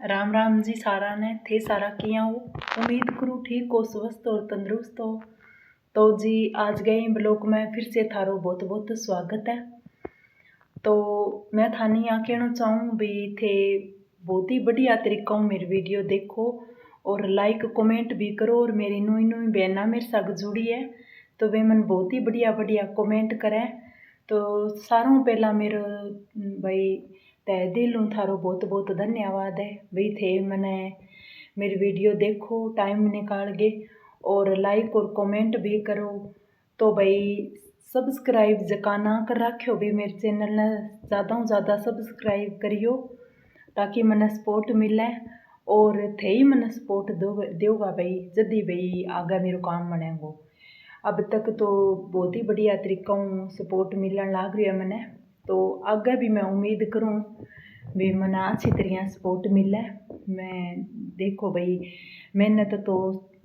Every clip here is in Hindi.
राम राम जी सारा ने थे सारा किया हो। उम्मीद करूँ ठीक हो, स्वस्थ और तंदुरुस्त हो। तो जी आज गए ब्लॉग में फिर से थारो बहुत बहुत स्वागत है। तो मैं थानी यहाँ कहना चाहूँ भी थे बहुत ही बढ़िया तरीका हूँ मेरी वीडियो देखो और लाइक कमेंट भी करो। और मेरी नई नई बहना मेरे साथ जुड़ी है तो वे मन बहुत ही बढ़िया बढ़िया कमेंट करें। तो सारों पहला मेरा भाई तय दिलों थारो बहुत बहुत धन्यवाद है भाई थे मैंने मेरी वीडियो देखो टाइम निकाल के और लाइक और कमेंट भी करो। तो भाई सब्सक्राइब जका ना कर रखियो भी मेरे चैनल ने ज़्यादा सब्सक्राइब करियो ताकि मैंने सपोर्ट मिले और थे ही मैंने सपोर्ट दोगा भाई जल्दी भाई आगे मेरे काम बनेगो। अब तक तो बहुत ही बढ़िया तरीका सपोर्ट मिलने लग रही है मैंने। तो आगे भी मैं उम्मीद करूँ भी मैंने अच्छी तरह सपोर्ट मिले। मैं देखो भाई मेहनत तो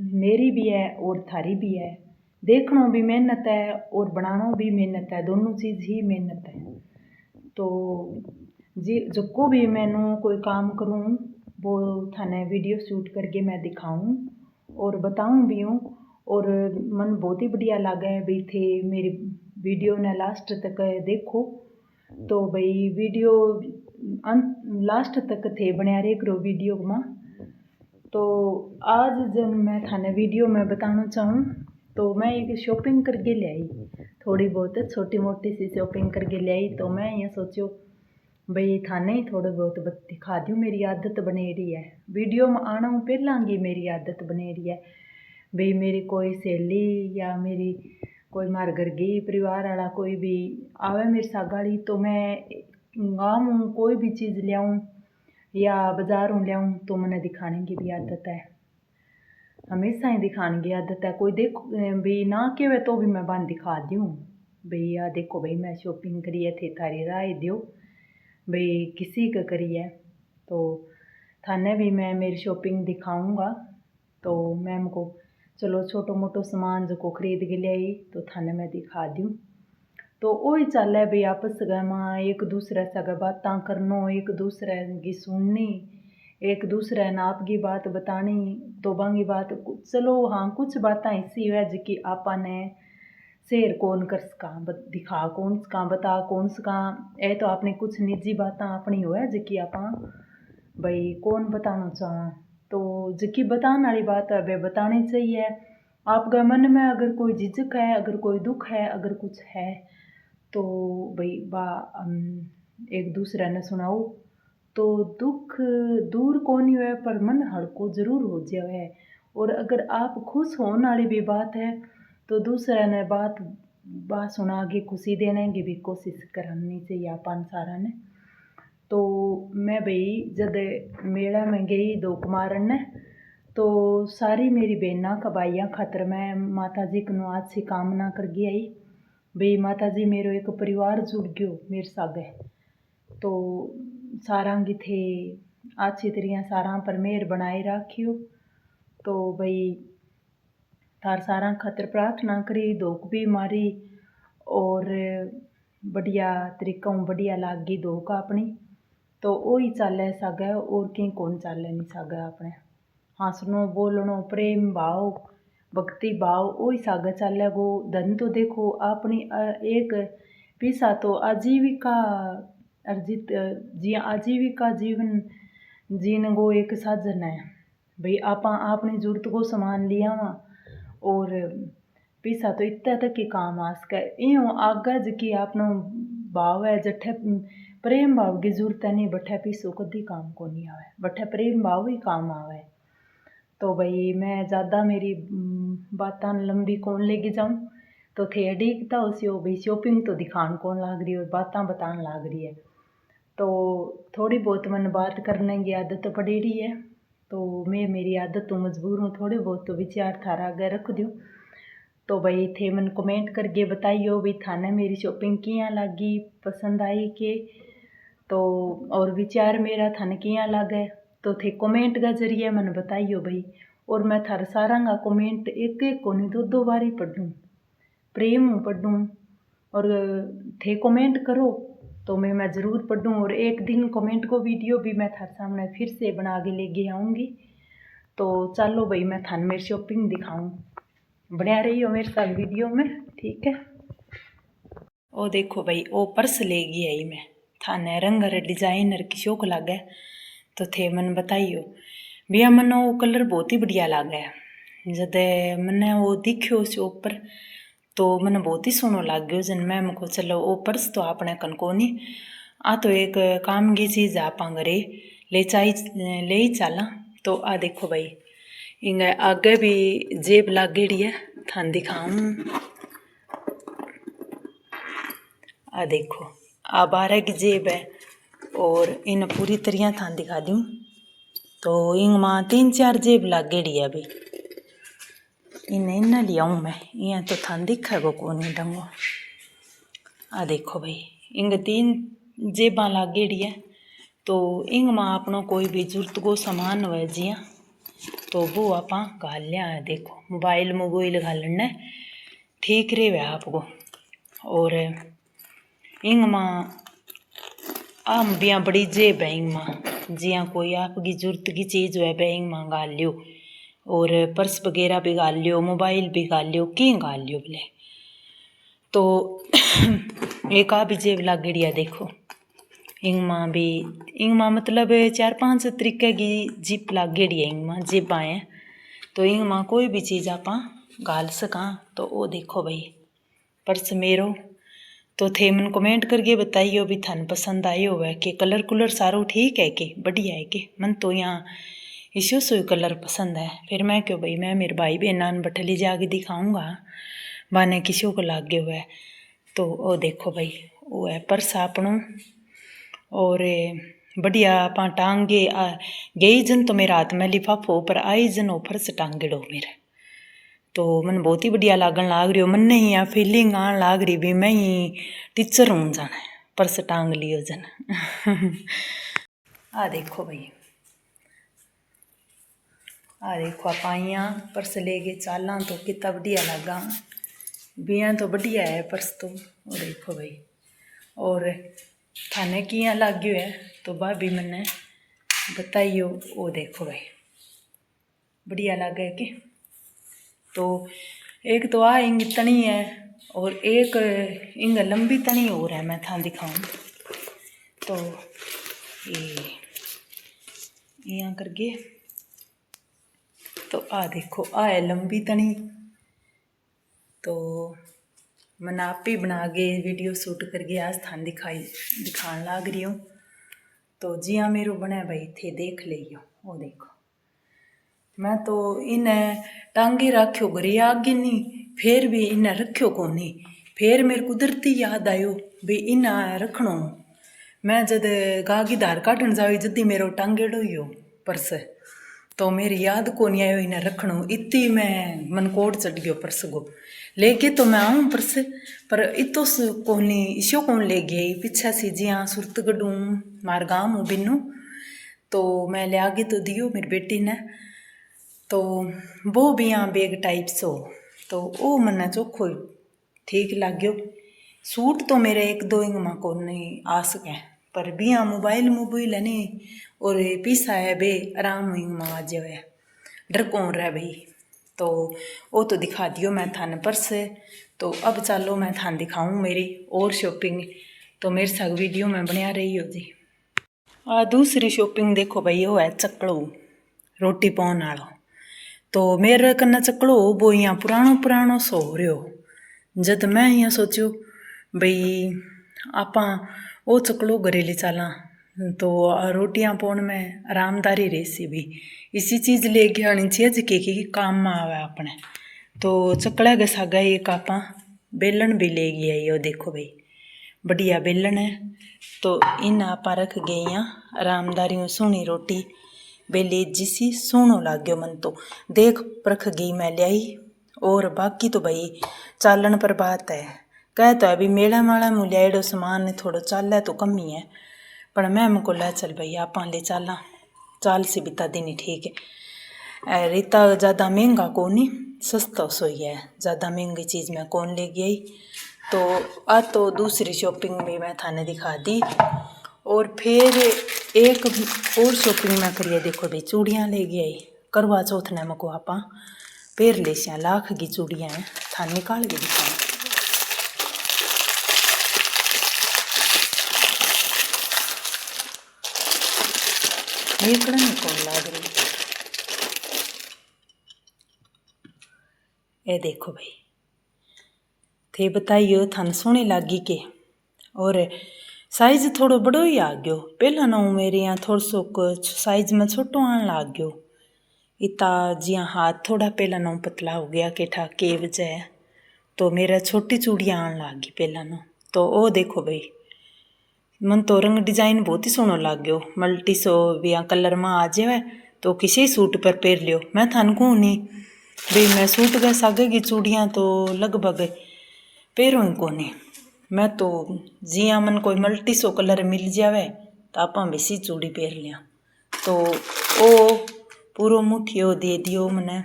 मेरी भी है और थारी भी है, देखना भी मेहनत है और बनाना भी मेहनत है, दोनों चीज़ ही मेहनत है। तो जी जो भी मैंने कोई काम करूँ वो थाने वीडियो शूट करके मैं दिखाऊं और बताऊं भी हूँ। और मन बहुत ही बढ़िया लगे भी थे मेरी वीडियो ने लास्ट तक देखो। तो भाई वीडियो लास्ट तक थे बने रहे करो वीडियो में। तो आज जब मैं थाने वीडियो में बताना चाहूँ तो मैं एक शॉपिंग करके ले आई, थोड़ी बहुत छोटी मोटी सी शॉपिंग करके ले आई। तो मैं ये सोचो भाई थाने ही थोड़ा बहुत दिखा दूँ, मेरी आदत बने रही है वीडियो में आना पहला की मेरी आदत बने रही है भाई मेरी कोई सहेली या मेरी कोई मार घर की परिवार वाला कोई भी आवे मेरे सागाड़ी तो मैं गाँव कोई भी चीज़ लियाऊँ या बाज़ारों लियाऊँ तो मैंने दिखाने की भी आदत है, हमेशा ही दिखाने की आदत है। कोई देखो भी ना कहे तो भी मैं बन दिखा दूँ भैया देखो भाई मैं शॉपिंग करी है, थे थारी राय दो भाई किसी का करी है। तो थाने भी मैं मेरी शॉपिंग दिखाऊंगा। तो मैम को चलो छोटो मोटो सामान जो को खरीद के ले आई तो थाने मैं दिखा दूँ। तो वही चल है भाई आपस में एक दूसरे से बातें करनो, एक दूसरे की सुननी, एक दूसरे ने आपकी बात बतानी। तो बांगी बात चलो हाँ कुछ बातें ऐसी है जिकी आपा ने शेयर कौन कर सका, दिखा कौन सका, बता कौन सका। ए तो आपने कुछ निजी बातें अपनी हो है जिकी आप भाई कौन बताना चाह। तो जिकी बताने वाली बात है वे बतानी चाहिए। आपके मन में अगर कोई झिझक है, अगर कोई दुख है, अगर कुछ है तो भाई बा एक दूसरे ने सुनाओ तो दुख दूर कौन हुए पर मन हल्को जरूर हो जाए। और अगर आप खुश होने वाली भी बात है तो दूसरे ने बात सुना के खुशी देने की भी कोशिश करनी चाहिए अपन सारा ने। तो मैं भाई जब मेला में गई दो कुमारन ने तो सारी मेरी बहना का भाइयाँ खातर मैं माता जी को अच्छी कामना कर गई आई भाई माता जी मेरो एक परिवार जुड़ गयो मेरे सागे। तो सारा की थे अच्छी तरह सारा पर मेहर बनाए राखियो। तो भाई थार सारा खातर प्रार्थना करी, धोक भी मारी और बढ़िया तरीका बढ़िया लाग गई धोक अपनी। तो वही चाले सागे और कहीं कौन चाले नहीं सागे अपने हंसनो बोलनो प्रेम भाव भक्ति भाव वही सागे चाले गो। धन तो देखो अपनी एक पैसा तो आजीविका अर्जित जी आजीविका जीवन जीने गो एक साधन है भाई आप अपनी जरूरत को सामान लिया वहाँ और पैसा तो इतना तक ही काम आ सके। यूँ आगे जकी अपना भाव है जठे प्रेम भाव की जरूरत है नहीं बठे पैसों कभी काम को नहीं आवे, बठे प्रेम भाव ही काम आवे। तो भाई मैं ज़्यादा मेरी बातें लंबी कौन लेके जाऊँ तो थे अड़ीकता उसी हो भाई शॉपिंग तो दिखान कौन लाग रही है और बातें बताने लाग रही है। तो थोड़ी बहुत मन बात करने की आदत पड़ी रही है तो मैं मेरी आदत तो मजबूर हूँ, थोड़े बहुत तो विचार थारा आगे रख दूँ। तो भाई थे मन कमेंट करके बताइयो भाई थाने मेरी शॉपिंग किया लगी, पसंद आई के। तो और विचार मेरा थाने किया लगे तो थे कमेंट का जरिए मन बताइयो भाई। और मैं थार सारा का कमेंट एक एक को नहीं दो बारी पढ़ूँ, प्रेम पढ़ूँ और थे कमेंट करो तो मैं ज़रूर पढ़ूँ। और एक दिन कमेंट को वीडियो भी मैं थारे सामने फिर से बना के लेके आऊँगी। तो चलो भाई मैं थाने मेरी शॉपिंग दिखाऊँ, बना रही हो मेरे साथ वीडियो में, ठीक है। ओ देखो भाई ओ पर्स लेगी आई मैं थाने, रंग डिजाइनर की शौक लागे तो थे मन बताइयो भैया, मन वो कलर बहुत ही बढ़िया लागे। जद मैंने वो दिखो शॉप पर तो मैंने बहुत ही सोनो लग गयो। जन मैं को चलो वो पर्स तो अपने कन को नहीं आ, तो एक काम की चीज़ आप घरे ले ही चला। तो आ देखो भाई इंगे आगे भी जेब लागेड़ी है, थान दिखाऊं। आ देखो आ 12 की जेब है और इन पूरी तरह थान दिखा दूँ। तो इंग माँ 3-4 जेब लागेड़ी है भाई, इन्हें लियाऊँ मैं, यहाँ तो थान दिखेगो को नहीं डंगो। आ देखो भाई इंग 3 जेबा लागेड़ी है। तो इंग माँ अपनों कोई भी जरूरत को सामान हुए जिया तो वो आप घाल लिया है। देखो मोबाइल घालने ठीक रहे आपको। और इंग माँ आम बिया बड़ी जेब है इंग माँ, जिया कोई आपकी जरूरत की चीज़ हुए बे इंग माँ घाल लियो। और पर्स वगैरह भी घाल लियो, मोबाइल भी घाल लियो, की घाल लियो बोले। तो एक आ भी जेब लागेड़ी है देखो इंग माँ मतलब 4-5 तरीके की जिप लागेड़ी है इंग माँ जेबा है। तो इंग माँ कोई भी चीज़ आप घाल सका। तो वो देखो भाई पर्स मेरो। तो थे मन कमेंट करके बताइयो भी थान पसंद आयो है कि कलर कुलर सारो ठीक है कि बढ़िया है कि। मन तो यहाँ इशू सो कलर पसंद है। फिर मैं क्यों भाई मैं मेरे भाई बहनान बठली जाके दिखाऊंगा बाने किसी को लाग गयो है। तो वो देखो भाई वो है पर्स आपनों। और बढ़िया आप टांगे गई जन तो मेरे हाथ में लिफाफो पर आई जन वो पर्स टांगेड़ो मेरे। तो मन बहुत ही बढ़िया लागन लाग रही हो। मन नहीं यहाँ फीलिंग आन लाग रही भी मैं ही टीचर हूँ जाना पर्स टांग लियो जन। आ देखो भाई आ देखो आप यहाँ पर्स लेके चाला तो कितना बढ़िया लगा बिया। तो बढ़िया है पर्स तो। और देखो भाई और थाने किया लाग गयो है तो भाभी मैंने बताइयो। वो देखो भाई बढ़िया लगे कि। तो एक तो आ इंग तनी है और एक इंग लंबी तनी और है, मैं था दिखाऊं। तो ये यहाँ करके तो आ देखो आ है लंबी तनी। तो मैंने आप ही बना के वीडियो शूट करके आज थान दिखाने लाग रही हूँ। तो जी हाँ मेरो बने भाई थे देख लियो। वो देखो मैं तो इन्हें टांगे रखियो घरे आगे नहीं, फिर भी इन्हें रखियो को नहीं। फिर मेरे कुदरती याद आयो भी इन्हें रखनो। मैं जद गागी धार काटन जावी जदी मेरो टांगेड़ो ही हो पर्स। तो मेरी याद को नहीं आयो इन्हें रखनो। इतनी मैं मन कोड चढ़ गयो पर्स को लेके। तो मैं आऊँ पर्स पर इतो कोनी इशो कौन ले गई पीछे सी जिया सुरतगढ़ मार गाँव हूँ बिन्नू। तो मैं ले आगे तो दियो मेरी बेटी ने। तो वो भी यहाँ बैग टाइप सो तो वो मना चोखो ठीक लग गयो। सूट तो मेरे 1-2 इंग माँ को नहीं आ सके पर बिया मोबाइल है नहीं। और पीसा है बे आराम इंग माँ आज है डर कौन रहा भाई। तो वो तो दिखा दियो मैं थाने पर्स। तो अब चलो मैं थान दिखाऊँ मेरी और शॉपिंग। तो मेरे साथ वीडियो में बना रही हो जी। दूसरी शॉपिंग देखो भाई वो है चकड़ो रोटी पाउन वालो। तो मेरे कन्ने चकड़ो वो यहाँ पुरानो सो हो रहो। जद मैं यहाँ सोचो बई आप वो चकड़ो घरे ले चला तो रोटियाँ पाउन में आरामदारी रहसी भी। इसी चीज़ ले के आनी चाहिए कि काम में आवे अपने। तो चकड़ा के सागा एक आप बेलन भी ले गया ये देखो भाई बढ़िया बेलन है। तो इन आप रख गए यहाँ आरामदारी सोनी रोटी बेले जिसी सोनो लाग गयो। मन तो देख परख गई मैं लियाई। और बाकी तो भाई चालन पर बात है कह तो अभी मेला माला में लियाड़ो सामान थोड़ा चाल तो कम ही है पर मैं को ला चल भाई आप ले चाला चाल से बिता देनी ठीक है। इतना ज़्यादा महंगा कोनी, सस्ता सोई है, ज़्यादा महंगी चीज़ मैं कौन ले गई। तो आ तो दूसरी शॉपिंग भी मैं थाने दिखा दी। और फिर एक और शॉपिंग मैं करिए, देखो भाई चूड़ियाँ ले गई। करवा चौथ ने मको आपा पैर ले सिया, लाख की चूड़ियाँ हैं, थाने निकाल के दिखा। कौन लाग रही, ये देखो भाई, थे बताइयो थाने सोहनी लागी के। और साइज थोड़ो बड़ो ही आ गयो, पहला ना मेरे यहाँ थोड़ा सो कुछ साइज में छोटो आन लाग गयो। इतना जिया हाथ थोड़ा पहला ना पतला हो गया के ठा के वजह, तो मेरा छोटी चूड़ियाँ आन लाग गई पहला ना। तो ओ देखो भाई, मन तो रंग डिजाइन बहुत ही सोहनो लाग गयो, मल्टी सो बिया कलर में आ जावे तो किसी सूट पर पैर लियो। मैं थान कहूँ नहीं भाई, मैं सूट गए सागे की चूड़ियाँ तो लगभग पैरों ही कोनी। मैं तो जिया मन कोई मल्टी सो कलर मिल जावे तो आपा बेसी चूड़ी पैर लिया। तो ओ पूरो मुठियो दे दियो मने,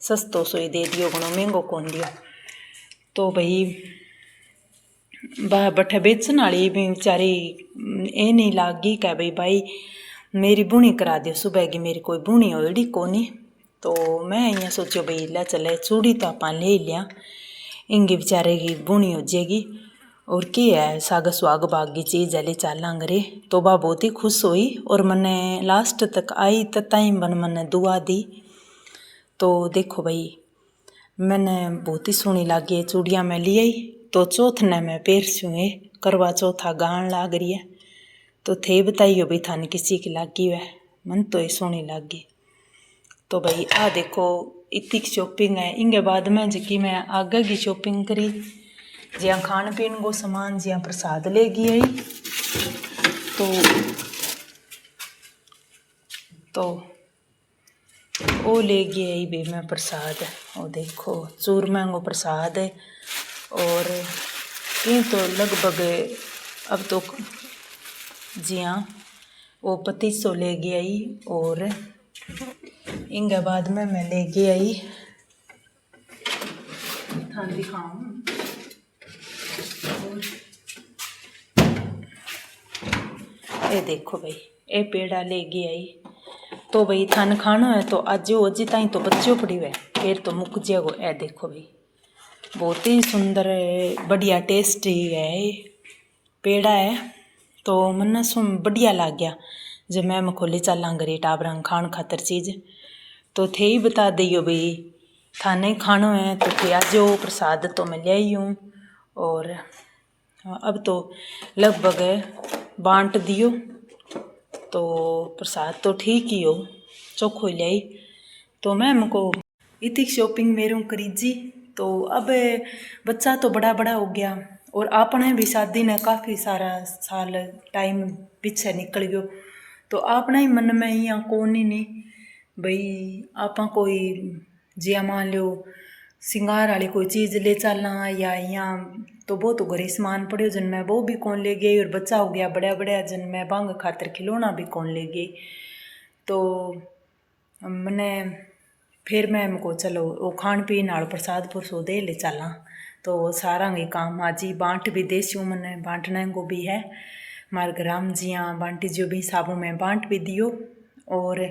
सस्तो सो ही दे दियो, घणो महंगो कौन दियो। तो भाई बठे बेचन वाली भी बेचारी ए नहीं लागी क्या भाई मेरी बुणी करा दियो सुबह की, मेरी कोई बुणी होड़ी कोनी। तो मैं यहाँ सोचो भाई ला चले चूड़ी तो आप ले लिया, इंगे बेचारे की बुणी हो जाएगी। और क्या है साग सुहाग बाग की चीज़ है, ले चालांग रे। तो बा बहुत ही खुश हुई और मने लास्ट तक आई तताई मने दुआ दी। तो देखो भाई मैंने बहुत ही सोहनी लागी चूड़ियाँ मैं ली आई। तो चौथ ने मैं पैर छुए, करवा चौथा गान लाग रही है। तो थे बताइयो भाई थाने किसी की लागी वह, मन तो ये सोहनी लागी। तो भाई आ देखो इतनी शॉपिंग है। इंगे बाद में जबकि मैं आगे की शॉपिंग करी, जिया खान पीन को सामान, जिया प्रसाद ले गई आई। तो वो ले गई आई भाई मैं प्रसाद, वो देखो चूरमा को प्रसाद है। और ये तो लगभग अब तो जिया वो 2500 ले गई आई। और इनके बाद में मैं ले गई आई थान दिखाऊं। ये देखो भाई ये पेड़ा ले गई आई। तो भाई थान खाना है तो आज जो अजी ताई तो बच्चों पड़ी हुए फिर तो मुक जाएगो। ए देखो भाई बहुत ही सुंदर बढ़िया टेस्टी है पेड़ा है। तो मन्ना सुन बढ़िया लाग गया जब मैं खोली चाला गरी टाबरंग खान खातर चीज़। तो थे ही बता दियो भाई थाने खानो है तो थे आज जो प्रसाद तो मैं ले आई हूँ। और अब तो लगभग बांट दियो, तो प्रसाद तो ठीक ही हो चोखो ले आई। तो मैं हमको इतनी शॉपिंग मेरे करी जी। तो अब बच्चा तो बड़ा बड़ा हो गया और आपने भी शादी ने काफ़ी सारा साल टाइम पीछे निकल गयो। तो आपने ही मन में यहाँ कौन ही नहीं भाई आप कोई जिया मान लो सिंगार वाली कोई चीज़ ले चलना या यहाँ तो बहुत घरे सामान पड़े जन मैं वो भी कौन ले गई। और बच्चा हो गया बड़ा बड़ा जन मैं बांग खातर खिलौना भी कौन ले गई। तो मैंने फिर मैं हमको चलो वो खान पीन आड़ प्रसाद पुरसो दे ले चला। तो सारा ही काम आज ही बांट भी देसूँ, मैंने बांटने को भी है मार ग्राम जिया बांटी जो भी साबू में बांट भी दियो। और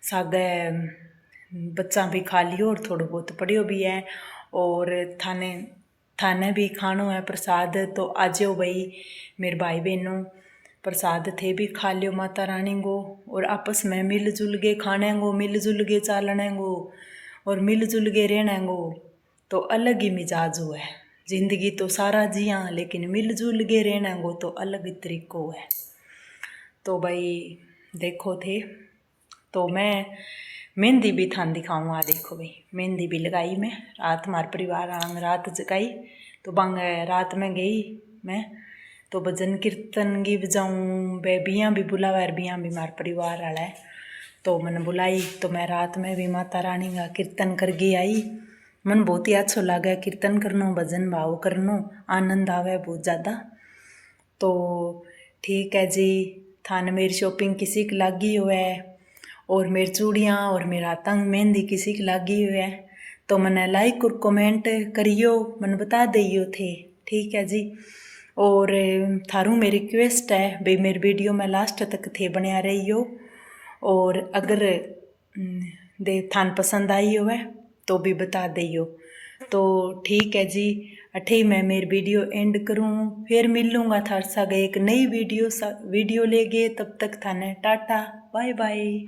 सागे बच्चा भी खा लियो और थोड़ा बहुत पड़ियो भी है। और थाने भी खानो है प्रसाद। तो आज भाई मेरे भाई बहनों प्रसाद थे भी खा लियो माता रानी को। और आपस में मिलजुल के खाने को, मिलजुल के चालने को और मिलजुल के रहने को तो अलग ही मिजाज हुआ है। जिंदगी तो सारा जिया लेकिन मिलजुल के रहने को तो अलग तरीको है। तो भाई देखो थे तो मैं मेहंदी भी थान दिखाऊँ। आ देखो भाई मेहंदी भी लगाई मैं रात हमारे परिवार आंग रात जगाई। तो बांग रात में गई मैं तो भजन कीर्तन की बजाऊँ बियाँ भी बुलावा बियाँ भी हमारे परिवार वाला है। तो मैंने बुलाई तो मैं रात में भी माता रानी का कीर्तन कर गई आई। मन बहुत ही अच्छा लगा कीर्तन करनो भजन भाव करनो आनंद आवे बहुत ज़्यादा। तो ठीक है जी थान मेरी शॉपिंग किसी की लागी हुआ है। और मेरी चूड़ियाँ और मेरे हाथों में मेहंदी किसी की लगी हुई है तो मैंने लाइक और कमेंट करियो, मैंने बता दियो थे। ठीक है जी। और थारू मेरी रिक्वेस्ट है भाई मेरी वीडियो में लास्ट तक थे बनिया रहियो। और अगर दे थान पसंद आई हो तो भी बता दियो। तो ठीक है जी, अठे मैं मेरी वीडियो एंड करूँ, फिर मिलूँगा थार सागे एक नई वीडियो लेगे। तब तक थाने टाटा बाय बाय।